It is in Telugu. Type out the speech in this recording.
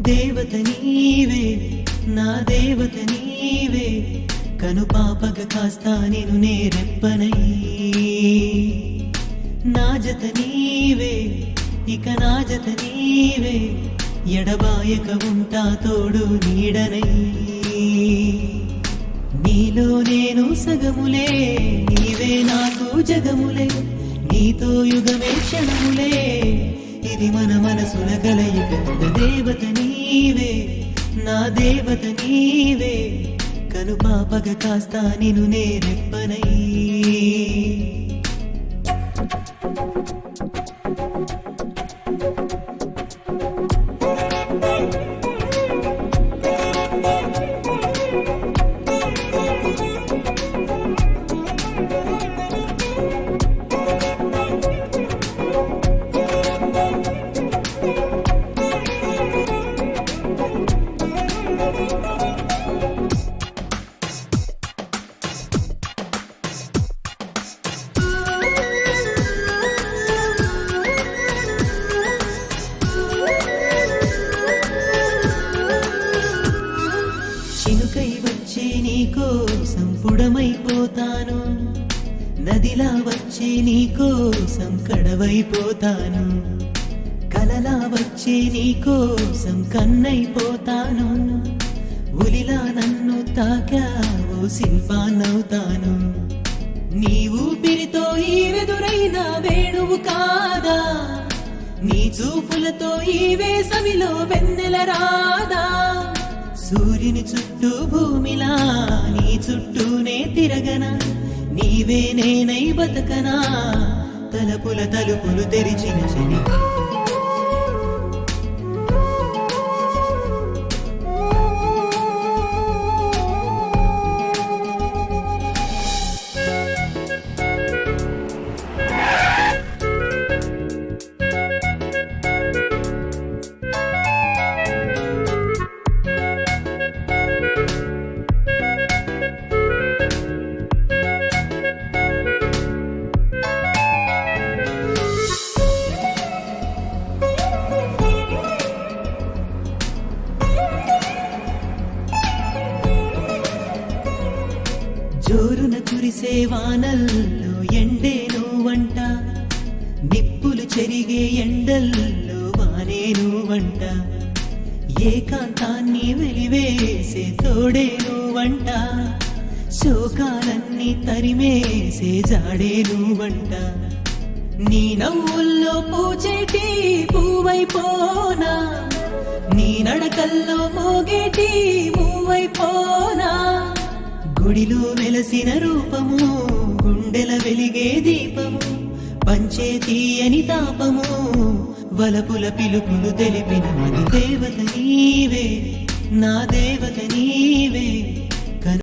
దేవత నీవే నా దేవత నీవే కను పాపగ కాస్తా నిను నేరెప్పనై నా జత నీవే ఇక నా జత నీవే ఎడబాయక ఉంటా తోడు నీడనై నీలో నేను సగములే నీవే నాకు జగములే నీతో యుగమే క్షణములే ఇది మన మనసుల కలయిక దేవత నీవే నా దేవత నీవే కను పాపగ కాస్తా నిను నేరెప్పనై నీకోసం పుడమైపోతాను నదిలా వచ్చే నీకోసం కడవైపోతాను కలలా వచ్చే నీకోసం కన్నైపోతాను ఉలిలా నన్ను తాకావో శిల్పాన్నవుతాను నీ ఊపిరితో ఈ వెదురైన వేణువు కాదా నీ చూపులతో ఈ వేసవిలో వెన్నెల రాదా సూర్యుని చుట్టూ భూమిలా నీ చుట్టూనే తిరగనా నీవే నేనై బతకనా తలపుల తలుపులు తెరిచిన శని జోరున కురిసే వానల్లో ఎండే నువ్వంట నిప్పులు చెరిగే ఎండల్లో వానే నువ్వంట ఏకాంతాన్ని వెలివేసే తోడే నువ్వంట శోకాలన్నీ తరిమేసే జాడే నువ్వంట నీ నవ్వుల్లో పూచేటి పువ్వైపోనా నీ నడకల్లో మోగేటి మూవైపోనా గుడిలో వెలసిన రూపము గుండెల వెలిగే దీపము పంచే తీయని తాపము వలపుల పిలుపులు తెలిపిన మన దేవత నీవే నా దేవత నీవే